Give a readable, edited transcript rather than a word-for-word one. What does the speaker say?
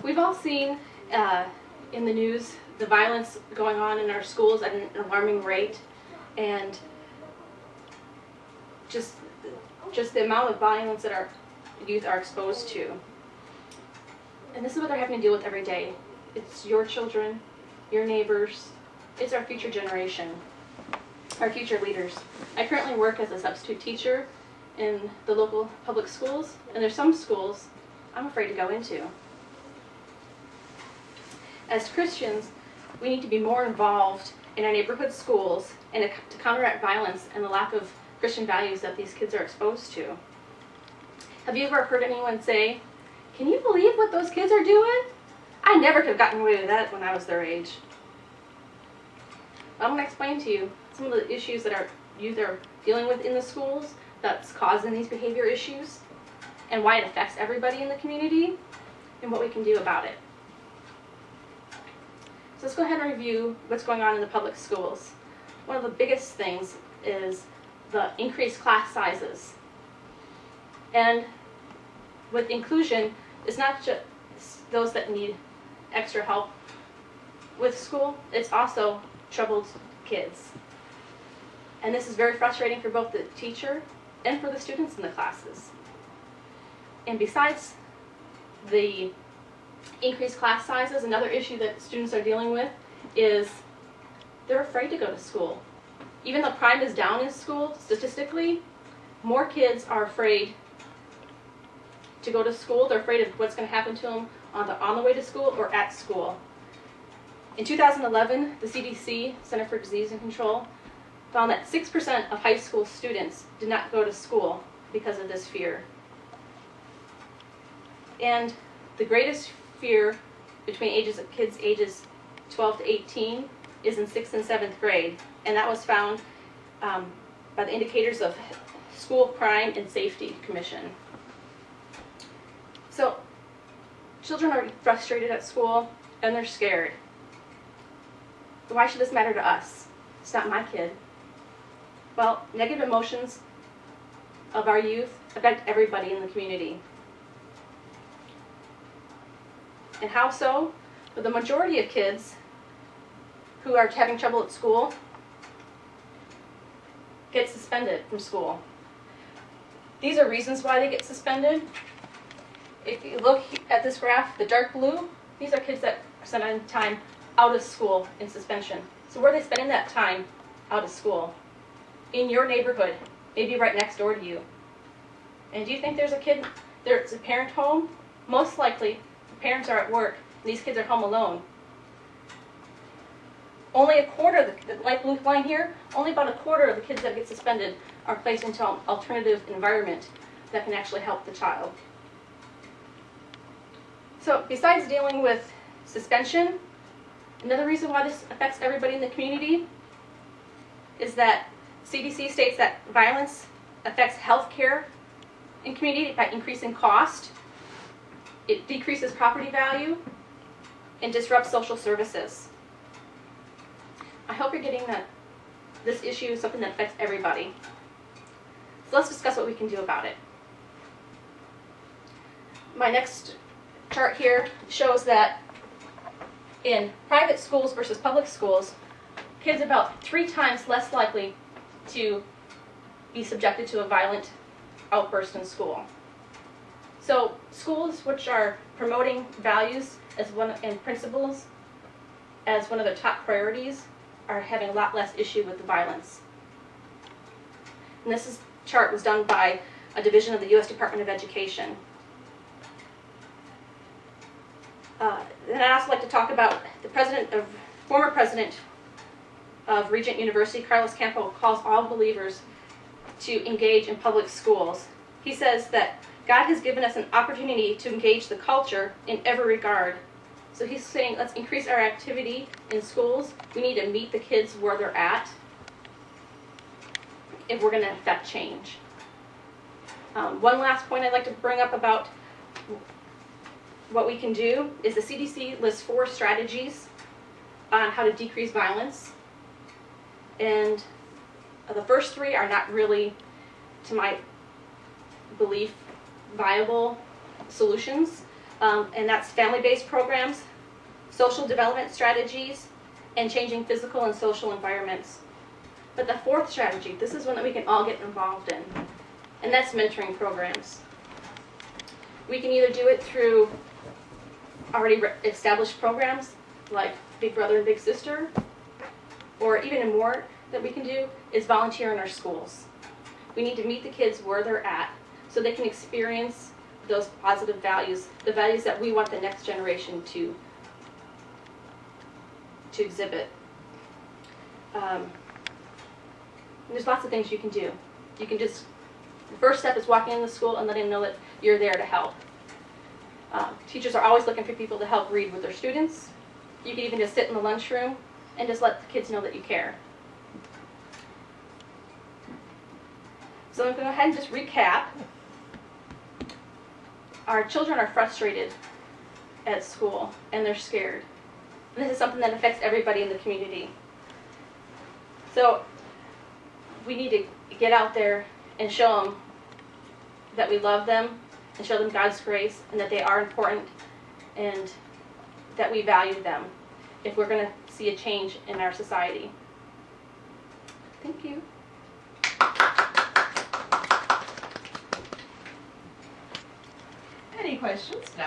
We've all seen in the news the violence going on in our schools at an alarming rate, and just the amount of violence that our youth are exposed to. And this is what they're having to deal with every day. It's your children, your neighbors, it's our future generation, our future leaders. I currently work as a substitute teacher in the local public schools, and there's some schools I'm afraid to go into. As Christians, we need to be more involved in our neighborhood schools and to counteract violence and the lack of Christian values that these kids are exposed to. Have you ever heard anyone say, "Can you believe what those kids are doing? I never could have gotten away with that when I was their age." I'm going to explain to you some of the issues that our youth are dealing with in the schools that's causing these behavior issues, and why it affects everybody in the community, and what we can do about it. So let's go ahead and review what's going on in the public schools. One of the biggest things is the increased class sizes. And with inclusion, it's not just those that need extra help with school, it's also troubled kids. And this is very frustrating for both the teacher and for the students in the classes. And besides the increased class sizes, another issue that students are dealing with is they're afraid to go to school. Even though crime is down in school, statistically, more kids are afraid to go to school. They're afraid of what's going to happen to them on the way to school or at school. In 2011, the CDC, Center for Disease and Control, found that 6% of high school students did not go to school because of this fear. And the greatest fear between kids ages 12 to 18 is in 6th and 7th grade, and that was found by the indicators of School Crime and Safety Commission. So children are frustrated at school and they're scared. Why should this matter to us? It's not my kid. Well, negative emotions of our youth affect everybody in the community. And how so? Well, the majority of kids who are having trouble at school get suspended from school. These are reasons why they get suspended. If you look at this graph, the dark blue, these are kids that are spending time out of school in suspension. So where are they spending that time out of school? In your neighborhood, maybe right next door to you. And do you think there's a parent home? Most likely, the parents are at work, and these kids are home alone. Only a quarter, the light blue line here, only about a quarter of the kids that get suspended are placed into an alternative environment that can actually help the child. So besides dealing with suspension, another reason why this affects everybody in the community is that CDC states that violence affects health care in community by increasing cost, it decreases property value, and disrupts social services. I hope you're getting that this issue is something that affects everybody. So let's discuss what we can do about it. My next chart here shows that in private schools versus public schools, kids are about 3 times less likely to be subjected to a violent outburst in school. So schools which are promoting values and principles as one of their top priorities are having a lot less issue with the violence. And this chart was done by a division of the U.S. Department of Education. And I'd also like to talk about the former president of Regent University, Carlos Campo, calls all believers to engage in public schools. He says that God has given us an opportunity to engage the culture in every regard. So he's saying, let's increase our activity in schools. We need to meet the kids where they're at if we're going to affect change. One last point I'd like to bring up about what we can do is the CDC lists 4 strategies on how to decrease violence. And the first 3 are not really, to my belief, viable solutions. and that's family-based programs, social development strategies, and changing physical and social environments. But the fourth strategy, this is one that we can all get involved in, and that's mentoring programs. We can either do it through already established programs like Big Brother and Big Sister, or even more that we can do is volunteer in our schools. We need to meet the kids where they're at so they can experience those positive values, the values that we want the next generation to exhibit. There's lots of things you can do. You can just, the first step is walking in the school and letting them know that you're there to help. Teachers are always looking for people to help read with their students. You can even just sit in the lunchroom and just let the kids know that you care. So I'm going to go ahead and just recap. Our children are frustrated at school and they're scared. And this is something that affects everybody in the community. So we need to get out there and show them that we love them and show them God's grace and that they are important and that we value them if we're going to see a change in our society. Thank you. Any questions? No.